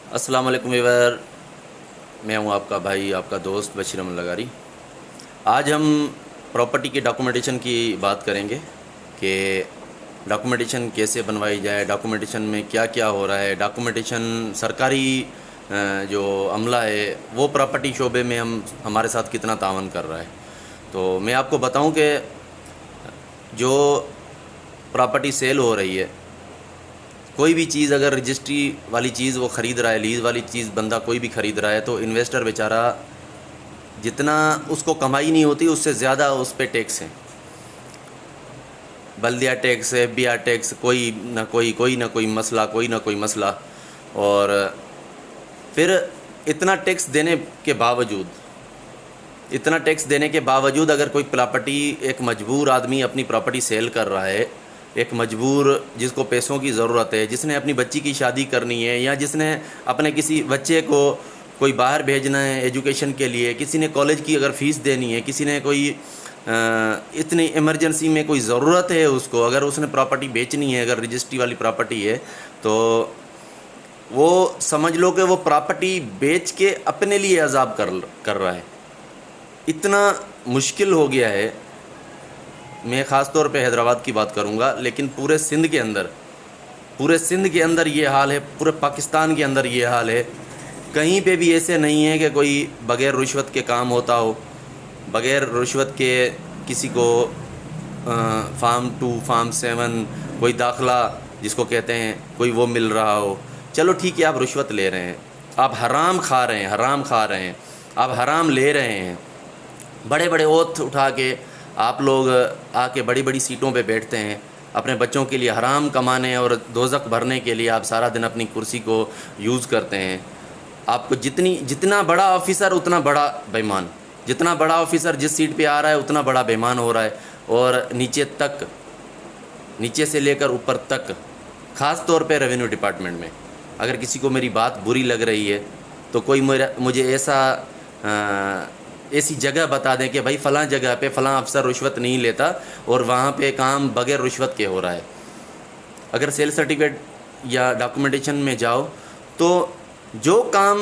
السلام علیکم ویور، میں ہوں آپ کا بھائی، آپ کا دوست بشیر احمد لغاری۔ آج ہم پراپرٹی کے ڈاکومنٹیشن کی بات کریں گے کہ ڈاکومنٹیشن کیسے بنوائی جائے، ڈاکومنٹیشن میں کیا کیا ہو رہا ہے، ڈاکومنٹیشن سرکاری جو عملہ ہے وہ پراپرٹی شعبے میں ہمارے ساتھ کتنا تعاون کر رہا ہے۔ تو میں آپ کو بتاؤں کہ جو پراپرٹی سیل ہو رہی ہے، کوئی بھی چیز اگر رجسٹری والی چیز وہ خرید رہا ہے، لیز والی چیز بندہ کوئی بھی خرید رہا ہے، تو انویسٹر بیچارہ جتنا اس کو کمائی نہیں ہوتی اس سے زیادہ اس پہ ٹیکس ہے، بلدیہ ٹیکس ہے، بی آر ٹیکس، کوئی نہ کوئی مسئلہ۔ اور پھر اتنا ٹیکس دینے کے باوجود اگر کوئی پراپرٹی، ایک مجبور آدمی اپنی پراپرٹی سیل کر رہا ہے، ایک مجبور جس کو پیسوں کی ضرورت ہے، جس نے اپنی بچی کی شادی کرنی ہے، یا جس نے اپنے کسی بچے کو کوئی باہر بھیجنا ہے ایجوکیشن کے لیے، کسی نے کالج کی اگر فیس دینی ہے، کسی نے کوئی اتنی ایمرجنسی میں کوئی ضرورت ہے اس کو، اگر اس نے پراپرٹی بیچنی ہے، اگر رجسٹری والی پراپرٹی ہے، تو وہ سمجھ لو کہ وہ پراپرٹی بیچ کے اپنے لیے عذاب کر رہا ہے۔ اتنا مشکل ہو گیا ہے۔ میں خاص طور پہ حیدرآباد کی بات کروں گا، لیکن پورے سندھ کے اندر یہ حال ہے، پورے پاکستان کے اندر یہ حال ہے۔ کہیں پہ بھی ایسے نہیں ہے کہ کوئی بغیر رشوت کے کام ہوتا ہو، بغیر رشوت کے کسی کو فارم 2 فارم 7 کوئی داخلہ جس کو کہتے ہیں کوئی وہ مل رہا ہو۔ چلو ٹھیک ہے، آپ رشوت لے رہے ہیں، آپ حرام کھا رہے ہیں، آپ حرام لے رہے ہیں، بڑے بڑے اوتھ اٹھا کے آپ لوگ آ کے بڑی بڑی سیٹوں پہ بیٹھتے ہیں، اپنے بچوں کے لیے حرام کمانے اور دوزخ بھرنے کے لیے آپ سارا دن اپنی کرسی کو یوز کرتے ہیں۔ آپ کو جتنا بڑا آفیسر اتنا بڑا بیمان، جتنا بڑا آفیسر جس سیٹ پہ آ رہا ہے اتنا بڑا بیمان ہو رہا ہے، اور نیچے سے لے کر اوپر تک، خاص طور پہ ریونیو ڈپارٹمنٹ میں۔ اگر کسی کو میری بات بری لگ رہی ہے تو کوئی مجھے ایسی جگہ بتا دیں کہ بھائی فلاں جگہ پہ فلاں افسر رشوت نہیں لیتا اور وہاں پہ کام بغیر رشوت کے ہو رہا ہے۔ اگر سیل سرٹیفکیٹ یا ڈاکومنٹیشن میں جاؤ تو جو کام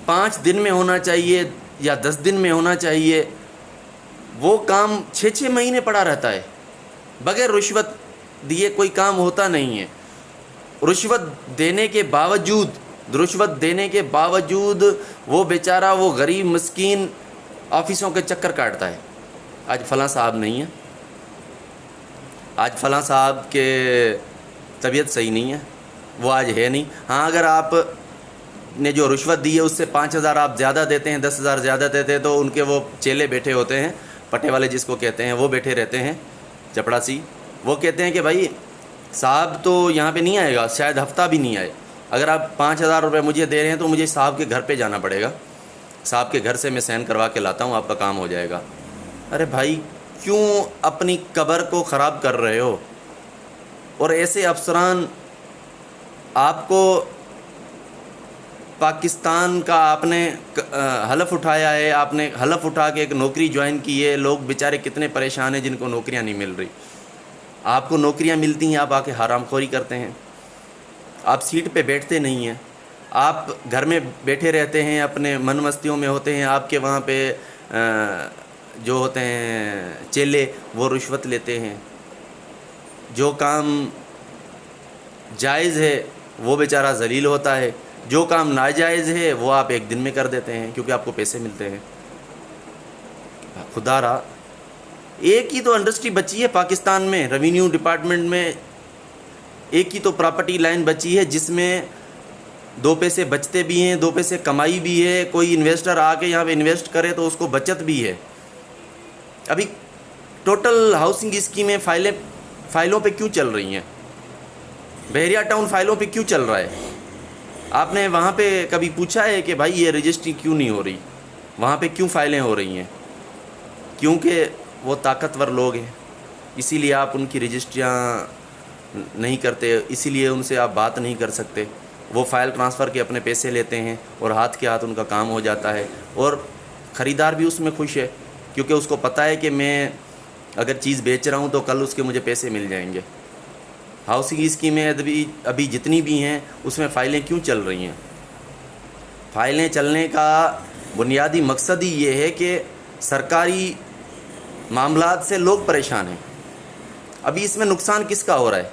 5 دن میں ہونا چاہیے یا 10 دن میں ہونا چاہیے، وہ کام 6 مہینے پڑا رہتا ہے۔ بغیر رشوت دیے کوئی کام ہوتا نہیں ہے۔ رشوت دینے کے باوجود وہ بیچارہ، وہ غریب مسکین آفیسوں کے چکر کاٹتا ہے۔ آج فلاں صاحب نہیں ہے، آج فلاں صاحب کے طبیعت صحیح نہیں ہے، وہ آج ہے نہیں۔ ہاں، اگر آپ نے جو رشوت دی ہے اس سے 5,000 آپ زیادہ دیتے ہیں، 10,000 زیادہ دیتے ہیں، تو ان کے وہ چیلے بیٹھے ہوتے ہیں، پٹے والے جس کو کہتے ہیں، وہ بیٹھے رہتے ہیں چپڑاسی، وہ کہتے ہیں کہ بھائی صاحب تو یہاں پہ نہیں آئے گا، شاید ہفتہ بھی نہیں آئے، اگر آپ 5,000 روپے مجھے دے رہے ہیں تو مجھے صاحب کے گھر پہ جانا پڑے گا، صاحب کے گھر سے میں سین کروا کے لاتا ہوں، آپ کا کام ہو جائے گا۔ ارے بھائی، کیوں اپنی قبر کو خراب کر رہے ہو؟ اور ایسے افسران آپ کو، پاکستان کا آپ نے حلف اٹھایا ہے، آپ نے حلف اٹھا کے ایک نوکری جوائن کی ہے، لوگ بیچارے کتنے پریشان ہیں جن کو نوکریاں نہیں مل رہی۔ آپ کو نوکریاں ملتی ہیں، آپ آ کے حرام خوری کرتے ہیں، آپ سیٹ پہ بیٹھتے نہیں ہیں، آپ گھر میں بیٹھے رہتے ہیں، اپنے من مستیوں میں ہوتے ہیں، آپ کے وہاں پہ جو ہوتے ہیں چیلے وہ رشوت لیتے ہیں۔ جو کام جائز ہے وہ بیچارہ ذلیل ہوتا ہے، جو کام ناجائز ہے وہ آپ ایک دن میں کر دیتے ہیں کیونکہ آپ کو پیسے ملتے ہیں۔ خدا را، ایک ہی تو انڈسٹری بچی ہے پاکستان میں، ریونیو ڈپارٹمنٹ میں ایک ہی تو پراپرٹی لائن بچی ہے جس میں 2 پیسے بچتے بھی ہیں، 2 پیسے کمائی بھی ہے، کوئی انویسٹر آ کے یہاں پہ انویسٹ کرے تو اس کو بچت بھی ہے۔ ابھی ٹوٹل ہاؤسنگ اسکیمیں فائلوں پہ کیوں چل رہی ہیں؟ بحریہ ٹاؤن فائلوں پہ کیوں چل رہا ہے؟ آپ نے وہاں پہ کبھی پوچھا ہے کہ بھائی یہ رجسٹری کیوں نہیں ہو رہی، وہاں پہ کیوں فائلیں ہو رہی ہیں؟ کیونکہ وہ طاقتور لوگ ہیں، اسی لیے آپ ان کی رجسٹریاں نہیں کرتے، اسی لیے ان سے آپ بات نہیں کر سکتے۔ وہ فائل ٹرانسفر کے اپنے پیسے لیتے ہیں اور ہاتھ کے ہاتھ ان کا کام ہو جاتا ہے، اور خریدار بھی اس میں خوش ہے کیونکہ اس کو پتہ ہے کہ میں اگر چیز بیچ رہا ہوں تو کل اس کے مجھے پیسے مل جائیں گے۔ ہاؤسنگ اسکیمیں ابھی جتنی بھی ہیں اس میں فائلیں کیوں چل رہی ہیں؟ فائلیں چلنے کا بنیادی مقصد ہی یہ ہے کہ سرکاری معاملات سے لوگ پریشان ہیں. ابھی اس میں نقصان کس کا ہو رہا ہے؟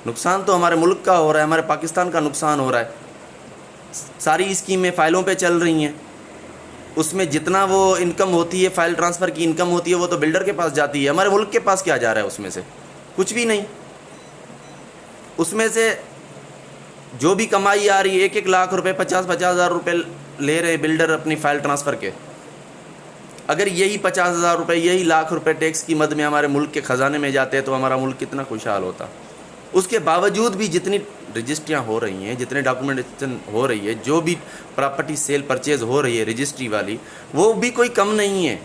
نقصان تو ہمارے ملک کا ہو رہا ہے، ہمارے پاکستان کا نقصان ہو رہا ہے. ساری اسکیمیں فائلوں پہ چل رہی ہیں، اس میں جتنا وہ انکم ہوتی ہے، فائل ٹرانسفر کی انکم ہوتی ہے، وہ تو بلڈر کے پاس جاتی ہے. ہمارے ملک کے پاس کیا جا رہا ہے؟ اس میں سے کچھ بھی نہیں. اس میں سے جو بھی کمائی آ رہی ہے، 1-1 لاکھ روپے، 50-50 ہزار روپے لے رہے بلڈر اپنی فائل ٹرانسفر کے. اگر یہی 50,000 روپے، یہی لاکھ روپے ٹیکس کی مد میں ہمارے ملک کے خزانے میں جاتے تو ہمارا ملک کتنا خوشحال ہوتا. اس کے باوجود بھی جتنی رجسٹریاں ہو رہی ہیں، جتنے ڈاکومنٹیشن ہو رہی ہے، جو بھی پراپرٹی سیل پرچیز ہو رہی ہے رجسٹری والی، وہ بھی کوئی کم نہیں ہے.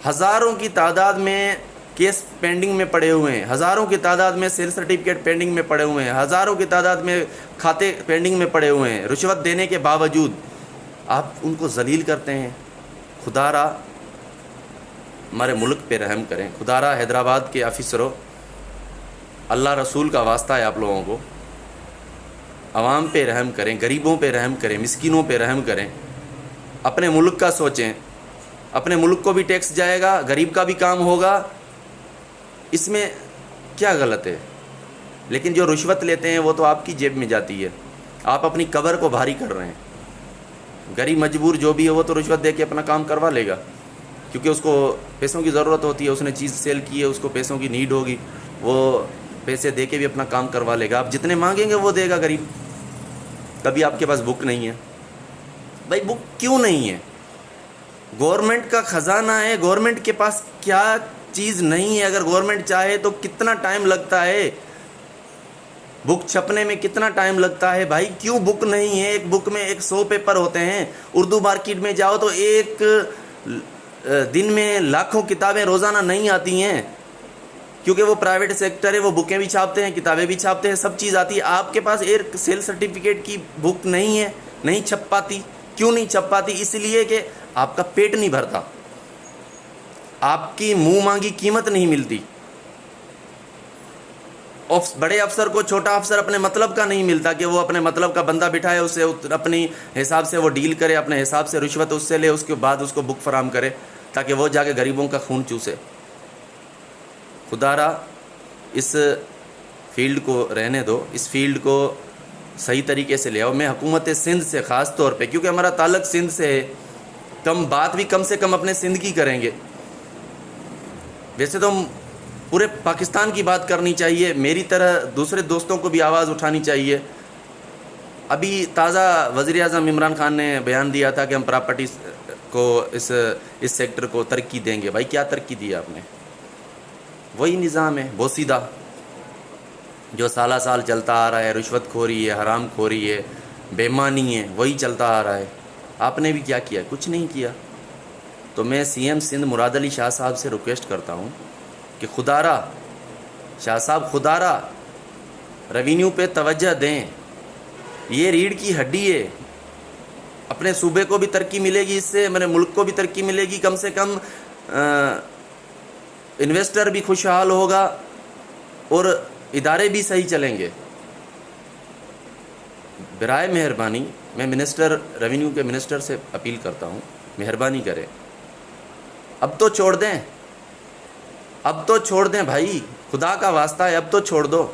ہزاروں کی تعداد میں کیس پینڈنگ میں پڑے ہوئے ہیں، ہزاروں کی تعداد میں سیل سرٹیفکیٹ پینڈنگ میں پڑے ہوئے ہیں، ہزاروں کی تعداد میں کھاتے پینڈنگ میں پڑے ہوئے ہیں. رشوت دینے کے باوجود آپ ان کو ذلیل کرتے ہیں. خدا را ہمارے ملک پہ رحم کریں. خدا را حیدرآباد کے آفیسروں، اللہ رسول کا واسطہ ہے آپ لوگوں کو، عوام پہ رحم کریں، غریبوں پہ رحم کریں، مسکینوں پہ رحم کریں. اپنے ملک کا سوچیں. اپنے ملک کو بھی ٹیکس جائے گا، غریب کا بھی کام ہوگا. اس میں کیا غلط ہے؟ لیکن جو رشوت لیتے ہیں وہ تو آپ کی جیب میں جاتی ہے. آپ اپنی قبر کو بھاری کر رہے ہیں. غریب مجبور جو بھی ہے وہ تو رشوت دے کے اپنا کام کروا لے گا، کیونکہ اس کو پیسوں کی ضرورت ہوتی ہے. اس نے چیز سیل کی ہے، اس کو پیسوں کی نیڈ ہوگی، وہ پیسے دے کے بھی اپنا کام کروا لے گا. آپ جتنے مانگیں گے وہ دے گا غریب. کبھی آپ کے پاس بک نہیں ہے. بھائی بک کیوں نہیں ہے؟ گورنمنٹ کا خزانہ ہے، گورنمنٹ کے پاس کیا چیز نہیں ہے؟ اگر گورنمنٹ چاہے تو کتنا ٹائم لگتا ہے بک چھپنے میں، کتنا ٹائم لگتا ہے بھائی. کیوں بک نہیں ہے؟ ایک بک میں 100 پیپر ہوتے ہیں. اردو مارکیٹ میں جاؤ تو ایک دن میں لاکھوں کتابیں روزانہ نہیں آتی ہیں، کیونکہ وہ پرائیویٹ سیکٹر ہے. وہ بکیں بھی چھاپتے ہیں، کتابیں بھی چھاپتے ہیں، سب چیز آتی ہے. آپ کے پاس ایک سیل سرٹیفکیٹ کی بک نہیں ہے، نہیں چھپ پاتی. کیوں نہیں چھپ پاتی؟ اس لیے کہ آپ کا پیٹ نہیں بھرتا، آپ کی منہ مانگی قیمت نہیں ملتی. بڑے افسر کو چھوٹا افسر اپنے مطلب کا نہیں ملتا کہ وہ اپنے مطلب کا بندہ بٹھائے، اسے اپنی حساب سے وہ ڈیل کرے، اپنے حساب سے رشوت اس سے لے، اس کے بعد اس کو بک فراہم کرے تاکہ وہ جا کے غریبوں کا خون چوسے. خدا را اس فیلڈ کو رہنے دو، اس فیلڈ کو صحیح طریقے سے لے آؤ. میں حکومت سندھ سے خاص طور پہ، کیونکہ ہمارا تعلق سندھ سے ہے، بات بھی کم سے کم اپنے سندھ کی کریں گے. ویسے تو ہم پورے پاکستان کی بات کرنی چاہیے، میری طرح دوسرے دوستوں کو بھی آواز اٹھانی چاہیے. ابھی تازہ وزیر اعظم عمران خان نے بیان دیا تھا کہ ہم پراپرٹی کو اس سیکٹر کو ترقی دیں گے. بھائی کیا ترقی دی آپ نے؟ وہی نظام ہے بوسیدہ جو سالہ سال چلتا آ رہا ہے. رشوت خوری ہے، حرام خوری ہے، بےایمانی ہے، وہی چلتا آ رہا ہے. آپ نے بھی کیا کیا؟ کچھ نہیں کیا. تو میں سی ایم سندھ مراد علی شاہ صاحب سے ریکویسٹ کرتا ہوں کہ خدا را شاہ صاحب، خدا را ریونیو پہ توجہ دیں. یہ ریڑھ کی ہڈی ہے. اپنے صوبے کو بھی ترقی ملے گی، اس سے میرے ملک کو بھی ترقی ملے گی. کم سے کم انویسٹر بھی خوشحال ہوگا اور ادارے بھی صحیح چلیں گے. برائے مہربانی میں منسٹر ریونیو کے منسٹر سے اپیل کرتا ہوں، مہربانی کریں، اب تو چھوڑ دیں، اب تو چھوڑ دیں بھائی. خدا کا واسطہ ہے، اب تو چھوڑ دو.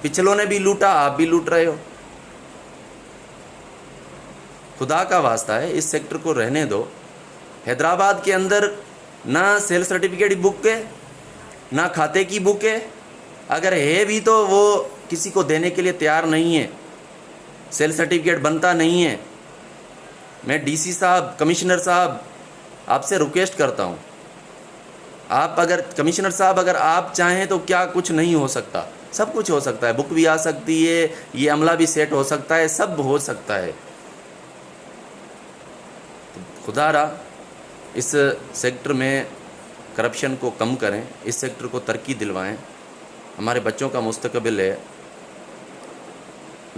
پچھلوں نے بھی لوٹا، آپ بھی لوٹ رہے ہو. خدا کا واسطہ ہے، اس سیکٹر کو رہنے دو. حیدرآباد کے اندر نہ سیل سرٹیفکیٹ بک ہے، نہ کھاتے کی بک ہے. اگر ہے بھی تو وہ کسی کو دینے کے لیے تیار نہیں ہے. سیل سرٹیفکیٹ بنتا نہیں ہے. میں ڈی سی صاحب، کمشنر صاحب آپ سے ریکویسٹ کرتا ہوں، آپ اگر کمشنر صاحب اگر آپ چاہیں تو کیا کچھ نہیں ہو سکتا؟ سب کچھ ہو سکتا ہے. بک بھی آ سکتی ہے، یہ عملہ بھی سیٹ ہو سکتا ہے، سب ہو سکتا ہے. خدا را اس سیکٹر میں کرپشن کو کم کریں، اس سیکٹر کو ترقی دلوائیں. ہمارے بچوں کا مستقبل ہے.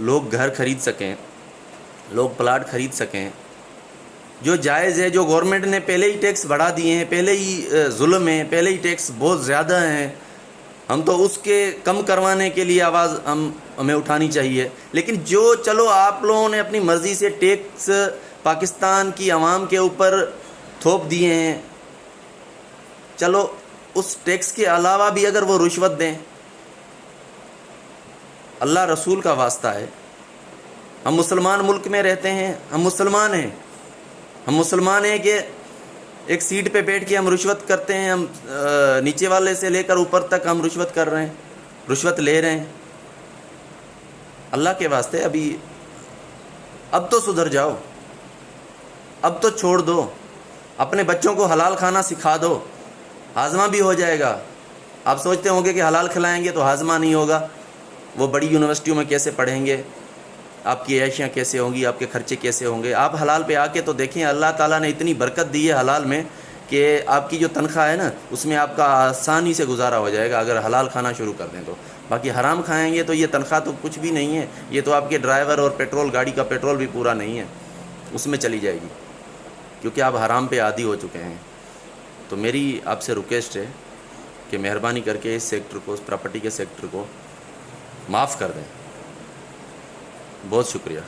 لوگ گھر خرید سکیں، لوگ پلاٹ خرید سکیں. جو جائز ہے، جو گورنمنٹ نے پہلے ہی ٹیکس بڑھا دیے ہیں، پہلے ہی ظلم ہے، پہلے ہی ٹیکس بہت زیادہ ہیں. ہم تو اس کے کم کروانے کے لیے آواز ہمیں اٹھانی چاہیے. لیکن جو چلو آپ لوگوں نے اپنی مرضی سے ٹیکس پاکستان کی عوام کے اوپر تھوپ دیے ہیں، چلو اس ٹیکس کے علاوہ بھی اگر وہ رشوت دیں، اللہ رسول کا واسطہ ہے، ہم مسلمان ملک میں رہتے ہیں، ہم مسلمان ہیں کہ ایک سیٹ پہ بیٹھ کے ہم رشوت کرتے ہیں، ہم نیچے والے سے لے کر اوپر تک ہم رشوت کر رہے ہیں، رشوت لے رہے ہیں. اللہ کے واسطے اب تو سدھر جاؤ، اب تو چھوڑ دو، اپنے بچوں کو حلال کھانا سکھا دو، ہاضمہ بھی ہو جائے گا. آپ سوچتے ہوں گے کہ حلال کھلائیں گے تو ہاضمہ نہیں ہوگا، وہ بڑی یونیورسٹیوں میں کیسے پڑھیں گے، آپ کی عیشیاں کیسے ہوں گی، آپ کے خرچے کیسے ہوں گے. آپ حلال پہ آ کے تو دیکھیں، اللہ تعالیٰ نے اتنی برکت دی ہے حلال میں کہ آپ کی جو تنخواہ ہے نا، اس میں آپ کا آسانی سے گزارا ہو جائے گا اگر حلال کھانا شروع کر دیں تو. باقی حرام کھائیں گے تو یہ تنخواہ تو کچھ بھی نہیں ہے، یہ تو آپ کے ڈرائیور اور پیٹرول، گاڑی کا پیٹرول بھی پورا نہیں ہے، اس میں چلی جائے گی، کیونکہ آپ حرام پہ عادی ہو چکے ہیں. تو میری آپ سے ریکویسٹ ہے کہ مہربانی کر کے اس سیکٹر کو، اس پراپرٹی کے سیکٹر کو معاف کر دیں. بہت شکریہ.